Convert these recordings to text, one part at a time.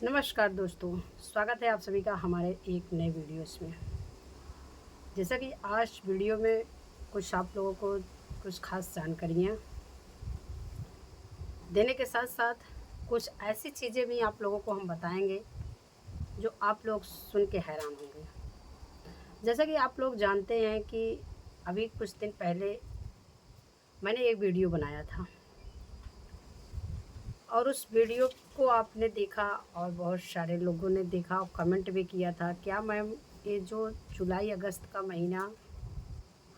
नमस्कार दोस्तों, स्वागत है आप सभी का हमारे एक नए वीडियोस में। जैसा कि आज वीडियो में कुछ आप लोगों को कुछ खास जानकारियाँ देने के साथ साथ कुछ ऐसी चीज़ें भी आप लोगों को हम बताएंगे जो आप लोग सुन के हैरान होंगे। जैसा कि आप लोग जानते हैं कि अभी कुछ दिन पहले मैंने एक वीडियो बनाया था और उस वीडियो को आपने देखा और बहुत सारे लोगों ने देखा और कमेंट भी किया था, क्या मैम ये जो जुलाई अगस्त का महीना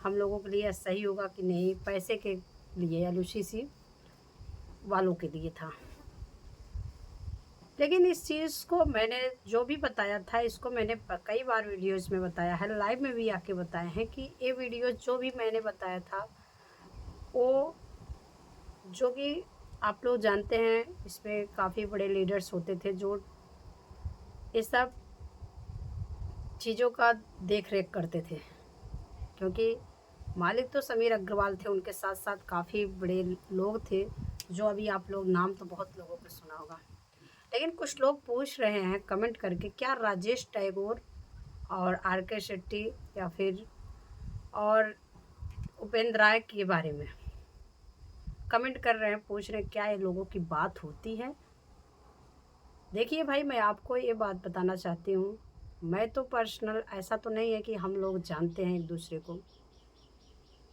हम लोगों के लिए सही होगा कि नहीं, पैसे के लिए एलओसीसी वालों के लिए था। लेकिन इस चीज़ को मैंने जो भी बताया था, इसको मैंने कई बार वीडियोज़ में बताया है, लाइव में भी आके बताए हैं कि ये वीडियो जो भी मैंने बताया था वो जो कि आप लोग जानते हैं, इसमें काफ़ी बड़े लीडर्स होते थे जो ये सब चीज़ों का देख रेख करते थे। क्योंकि मालिक तो समीर अग्रवाल थे, उनके साथ साथ काफ़ी बड़े लोग थे जो अभी आप लोग नाम तो बहुत लोगों को सुना होगा। लेकिन कुछ लोग पूछ रहे हैं कमेंट करके, क्या राजेश टैगोर और आर के शेट्टी या फिर और उपेंद्र राय के बारे में कमेंट कर रहे हैं, पूछ रहे हैं क्या ये लोगों की बात होती है। देखिए भाई, मैं आपको ये बात बताना चाहती हूँ, मैं तो पर्सनल ऐसा तो नहीं है कि हम लोग जानते हैं एक दूसरे को,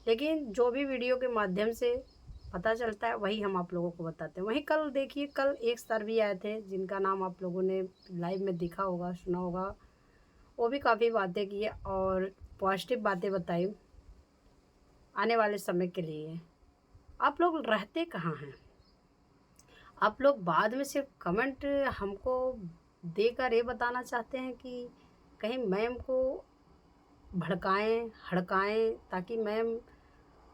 लेकिन जो भी वीडियो के माध्यम से पता चलता है वही हम आप लोगों को बताते हैं। वहीं कल देखिए, कल एक सर भी आए थे जिनका नाम आप लोगों ने लाइव में देखा होगा, सुना होगा। वो भी काफ़ी बातें की और पॉजिटिव बातें बताई आने वाले समय के लिए। आप लोग रहते कहाँ हैं? आप लोग बाद में सिर्फ कमेंट हमको देकर ये बताना चाहते हैं कि कहीं मैम को भड़काएं हड़काएं, ताकि मैम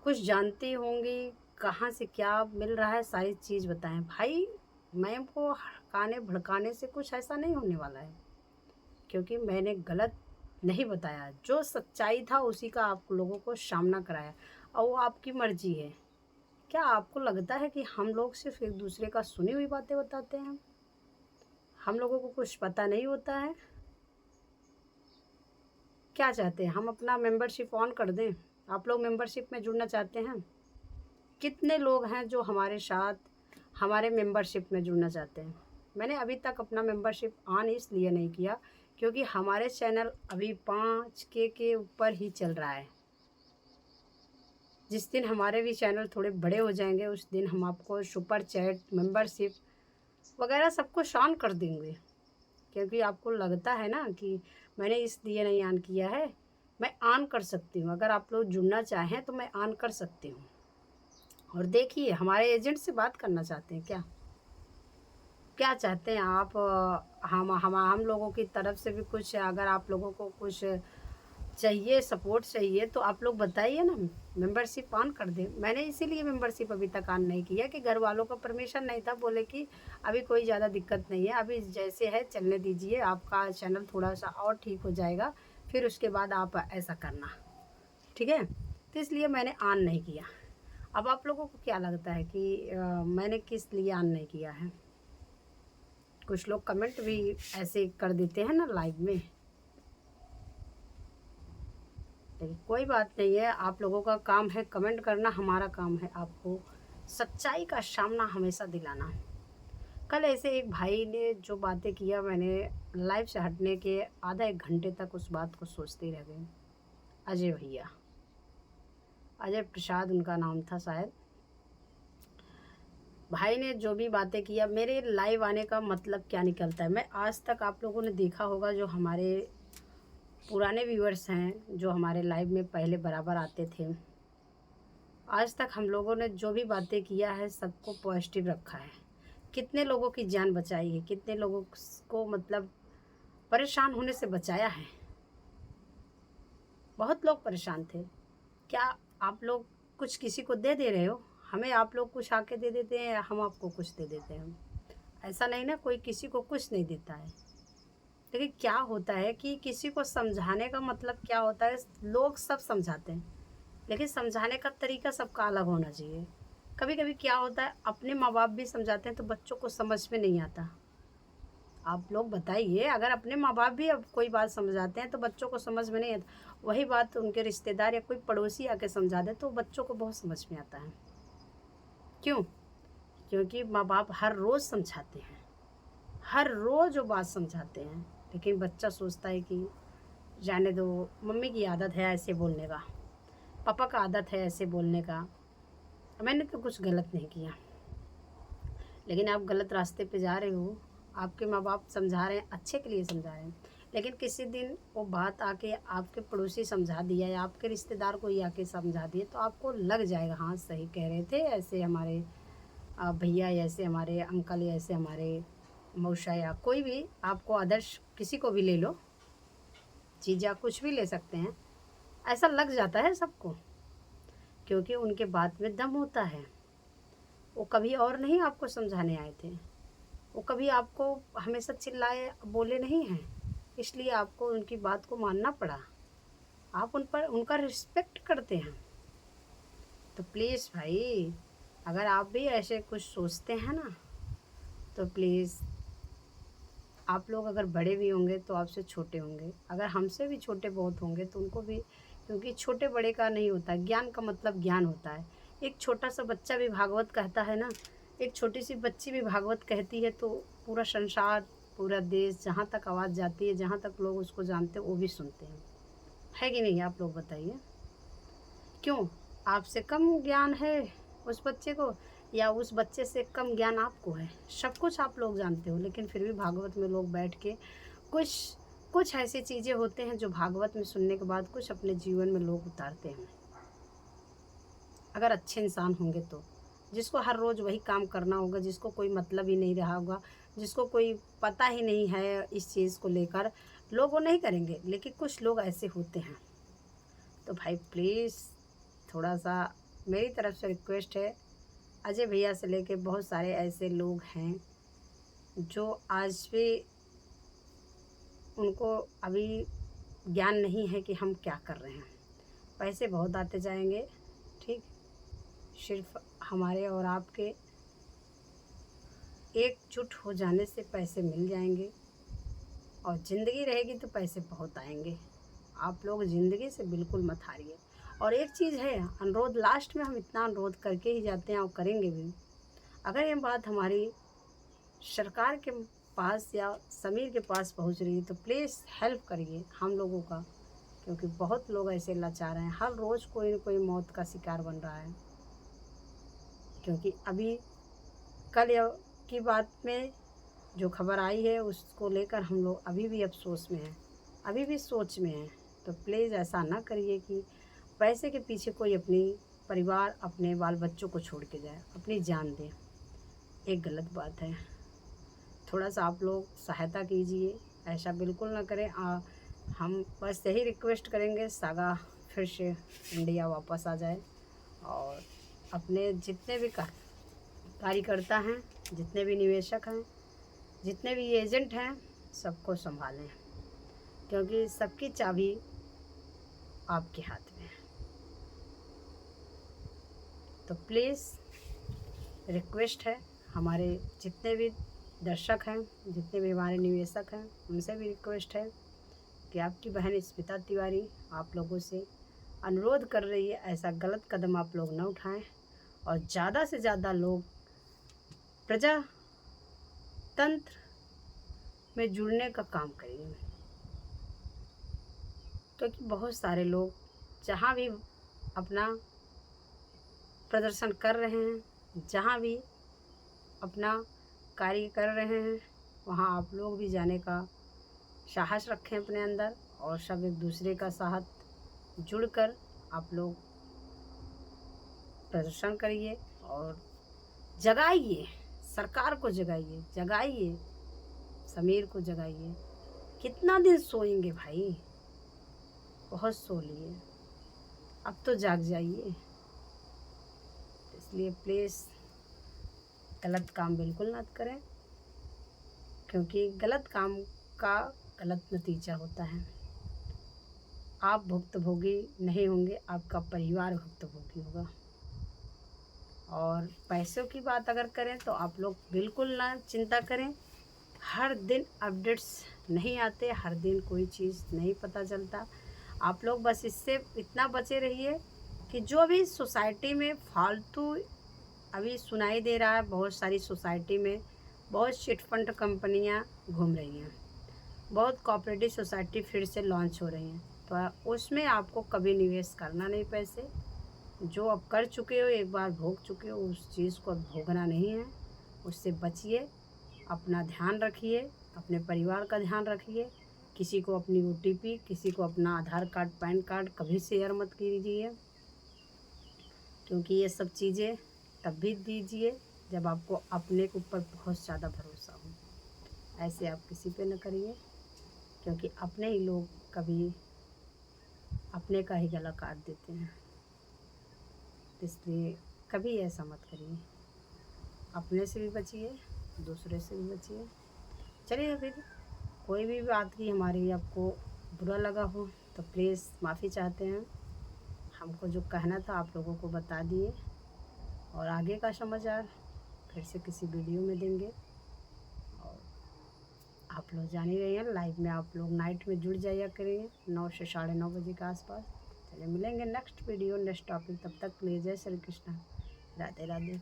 कुछ जानती होंगी, कहाँ से क्या मिल रहा है सारी चीज़ बताएं। भाई, मैम को हड़काने भड़काने से कुछ ऐसा नहीं होने वाला है, क्योंकि मैंने गलत नहीं बताया, जो सच्चाई था उसी का आप लोगों को सामना कराया और वो आपकी मर्जी है। क्या आपको लगता है कि हम लोग सिर्फ एक दूसरे का सुनी हुई बातें बताते हैं? हम लोगों को कुछ पता नहीं होता है? क्या चाहते हैं हम अपना मेंबरशिप ऑन कर दें? आप लोग मेंबरशिप में जुड़ना चाहते हैं? कितने लोग हैं जो हमारे साथ हमारे मेंबरशिप में जुड़ना चाहते हैं? मैंने अभी तक अपना मेंबरशिप ऑन इसलिए नहीं किया क्योंकि हमारे चैनल अभी 5K के ऊपर ही चल रहा है। जिस दिन हमारे भी चैनल थोड़े बड़े हो जाएंगे उस दिन हम आपको सुपर चैट, मेंबरशिप वगैरह सब कुछ ऑन कर देंगे। क्योंकि आपको लगता है ना कि मैंने इसलिए नहीं ऑन किया है, मैं ऑन कर सकती हूँ। अगर आप लोग जुड़ना चाहें तो मैं ऑन कर सकती हूँ। और देखिए, हमारे एजेंट से बात करना चाहते हैं क्या? क्या चाहते हैं आप? हम लोगों की तरफ से भी कुछ, अगर आप लोगों को कुछ चाहिए, सपोर्ट चाहिए, तो आप लोग बताइए ना, मेंबरशिप ऑन कर दें। मैंने इसीलिए मेंबरशिप अभी तक ऑन नहीं किया कि घर वालों का परमिशन नहीं था, बोले कि अभी कोई ज़्यादा दिक्कत नहीं है, अभी जैसे है चलने दीजिए, आपका चैनल थोड़ा सा और ठीक हो जाएगा, फिर उसके बाद आप ऐसा करना, ठीक है? तो इसलिए मैंने ऑन नहीं किया। अब आप लोगों को क्या लगता है कि मैंने किस लिए ऑन नहीं किया है? कुछ लोग कमेंट भी ऐसे कर देते हैं ना लाइव में, लेकिन कोई बात नहीं है। आप लोगों का काम है कमेंट करना, हमारा काम है आपको सच्चाई का सामना हमेशा दिलाना। कल ऐसे एक भाई ने जो बातें किया, मैंने लाइव से हटने के आधा एक घंटे तक उस बात को सोचते रह गई। अजय भैया, अजय प्रसाद उनका नाम था शायद। भाई ने जो भी बातें किया, मेरे लाइव आने का मतलब क्या निकलता है? मैं आज तक, आप लोगों ने देखा होगा, जो हमारे पुराने व्यूअर्स हैं जो हमारे लाइव में पहले बराबर आते थे, आज तक हम लोगों ने जो भी बातें किया है सबको पॉजिटिव रखा है। कितने लोगों की जान बचाई है, कितने लोगों को मतलब परेशान होने से बचाया है। बहुत लोग परेशान थे। क्या आप लोग कुछ किसी को दे रहे हो? हमें आप लोग कुछ आके दे देते हैं, हम आपको कुछ दे देते हैं। ऐसा नहीं ना, कोई किसी को कुछ नहीं देता है। लेकिन क्या होता है कि किसी को समझाने का मतलब क्या होता है, लोग सब समझाते हैं, लेकिन समझाने का तरीका सबका अलग होना चाहिए। कभी कभी क्या होता है, अपने माँ बाप भी समझाते हैं तो बच्चों को समझ में नहीं आता। आप लोग बताइए। अगर अपने माँ बाप भी अब कोई बात समझाते हैं तो बच्चों को समझ में नहीं आता, वही बात उनके रिश्तेदार या कोई पड़ोसी आके समझा दे तो बच्चों को बहुत समझ में आता है। क्यों? क्योंकि माँ बाप हर रोज़ समझाते हैं, हर रोज़ वो बात समझाते हैं, लेकिन बच्चा सोचता है कि जाने दो, मम्मी की आदत है ऐसे बोलने का, पापा का आदत है ऐसे बोलने का, मैंने तो कुछ गलत नहीं किया। लेकिन आप गलत रास्ते पे जा रहे हो, आपके माँ बाप समझा रहे हैं, अच्छे के लिए समझा रहे हैं, लेकिन किसी दिन वो बात आके आपके पड़ोसी समझा दिया या आपके रिश्तेदार को ही आके समझा दिया तो आपको लग जाएगा हाँ सही कह रहे थे, ऐसे हमारे भैया, ऐसे हमारे अंकल, या ऐसे हमारे मौसा, या कोई भी आपको आदर्श किसी को भी ले लो, जीजा, कुछ भी ले सकते हैं। ऐसा लग जाता है सबको, क्योंकि उनके बात में दम होता है। वो कभी और नहीं आपको समझाने आए थे, वो कभी आपको हमेशा चिल्लाए बोले नहीं हैं, इसलिए आपको उनकी बात को मानना पड़ा। आप उन पर उनका रिस्पेक्ट करते हैं। तो प्लीज़ भाई, अगर आप भी ऐसे कुछ सोचते हैं ना, तो प्लीज़ आप लोग अगर बड़े भी होंगे तो आपसे छोटे होंगे, अगर हमसे भी छोटे बहुत होंगे तो उनको भी, क्योंकि छोटे बड़े का नहीं होता, ज्ञान का मतलब ज्ञान होता है। एक छोटा सा बच्चा भी भागवत कहता है ना, एक छोटी सी बच्ची भी भागवत कहती है तो पूरा संसार, पूरा देश, जहाँ तक आवाज़ जाती है, जहाँ तक लोग उसको जानते हैं वो भी सुनते हैं। है कि नहीं? आप लोग बताइए। क्यों? आपसे कम ज्ञान है उस बच्चे को, या उस बच्चे से कम ज्ञान आपको है? सब कुछ आप लोग जानते हो, लेकिन फिर भी भागवत में लोग बैठ के कुछ कुछ ऐसी चीज़ें होते हैं जो भागवत में सुनने के बाद कुछ अपने जीवन में लोग उतारते हैं। अगर अच्छे इंसान होंगे तो, जिसको हर रोज़ वही काम करना होगा, जिसको कोई मतलब ही नहीं रहा होगा, जिसको कोई पता ही नहीं है इस चीज़ को लेकर, लोग वो नहीं करेंगे। लेकिन कुछ लोग ऐसे होते हैं। तो भाई प्लीज़, थोड़ा सा मेरी तरफ से रिक्वेस्ट है, अजय भैया से लेके बहुत सारे ऐसे लोग हैं जो आज भी उनको अभी ज्ञान नहीं है कि हम क्या कर रहे हैं। पैसे बहुत आते जाएंगे, ठीक, सिर्फ हमारे और आपके एकजुट हो जाने से पैसे मिल जाएंगे, और ज़िंदगी रहेगी तो पैसे बहुत आएंगे। आप लोग ज़िंदगी से बिल्कुल मत हारिए। और एक चीज़ है, अनुरोध लास्ट में हम इतना अनुरोध करके ही जाते हैं और करेंगे भी, अगर ये बात हमारी सरकार के पास या समीर के पास पहुंच रही है तो प्लीज़ हेल्प करिए हम लोगों का, क्योंकि बहुत लोग ऐसे लाचार हैं, हर रोज़ कोई न कोई मौत का शिकार बन रहा है। क्योंकि अभी कल की बात में जो खबर आई है उसको लेकर हम लोग अभी भी अफसोस में हैं, अभी भी सोच में हैं। तो प्लीज़ ऐसा ना करिए कि पैसे के पीछे कोई अपनी परिवार, अपने बाल बच्चों को छोड़ के जाए, अपनी जान दे। एक गलत बात है। थोड़ा सा आप लोग सहायता कीजिए, ऐसा बिल्कुल ना करें। हम बस यही रिक्वेस्ट करेंगे, सागा फिर से इंडिया वापस आ जाए, और अपने जितने भी कार्यकर्ता हैं, जितने भी निवेशक हैं, जितने भी एजेंट हैं, सबको संभालें, क्योंकि सबकी चाबी आपके हाथ में है। तो प्लीज़ रिक्वेस्ट है, हमारे जितने भी दर्शक हैं, जितने भी हमारे निवेशक हैं, उनसे भी रिक्वेस्ट है कि आपकी बहन स्मिता तिवारी आप लोगों से अनुरोध कर रही है, ऐसा गलत कदम आप लोग न उठाएं, और ज़्यादा से ज़्यादा लोग प्रजातंत्र में जुड़ने का काम करिए, क्योंकि बहुत सारे लोग जहाँ भी अपना प्रदर्शन कर रहे हैं, जहाँ भी अपना कार्य कर रहे हैं, वहाँ आप लोग भी जाने का साहस रखें अपने अंदर, और सब एक दूसरे का साथ जुड़कर आप लोग प्रदर्शन करिए और जगाइए, सरकार को जगाइए, जगाइए, समीर को जगाइए। कितना दिन सोएंगे भाई, बहुत सो लिए, अब तो जाग जाइए। इसलिए प्लीज़ गलत काम बिल्कुल मत करें, क्योंकि गलत काम का गलत नतीजा होता है। आप भुक्तभोगी नहीं होंगे, आपका परिवार भुक्तभोगी होगा। और पैसों की बात अगर करें तो आप लोग बिल्कुल ना चिंता करें, हर दिन अपडेट्स नहीं आते, हर दिन कोई चीज़ नहीं पता चलता। आप लोग बस इससे इतना बचे रहिए कि जो भी सोसाइटी में फालतू अभी सुनाई दे रहा है, बहुत सारी सोसाइटी में बहुत चिटफंड कंपनियां घूम रही हैं, बहुत कोऑपरेटिव सोसाइटी फिर से लॉन्च हो रही हैं, तो उसमें आपको कभी निवेश करना नहीं पैसे। जो आप कर चुके हो, एक बार भोग चुके हो, उस चीज़ को अब भोगना नहीं है, उससे बचिए। अपना ध्यान रखिए, अपने परिवार का ध्यान रखिए। किसी को अपनी OTP, किसी को अपना आधार कार्ड, पैन कार्ड कभी शेयर मत कीजिए, क्योंकि ये सब चीज़ें तब भी दीजिए जब आपको अपने के ऊपर बहुत ज़्यादा भरोसा हो। ऐसे आप किसी पे न करिए, क्योंकि अपने ही लोग कभी अपने का ही गला काट देते हैं। इसलिए कभी ऐसा मत करिए, अपने से भी बचिए, दूसरे से भी बचिए। चलिए, फिर कोई भी बात की हमारी आपको बुरा लगा हो तो प्लीज़ माफ़ी चाहते हैं। हमको जो कहना था आप लोगों को बता दिए, और आगे का समाचार फिर से किसी वीडियो में देंगे। और आप लोग जान ही रहे हैं, लाइव में आप लोग नाइट में जुड़ जाया करेंगे 9 से 9:30 बजे के आसपास। चलिए, मिलेंगे नेक्स्ट वीडियो, नेक्स्ट टॉपिक। तब तक के लिए जय श्री कृष्ण, राधे राधे।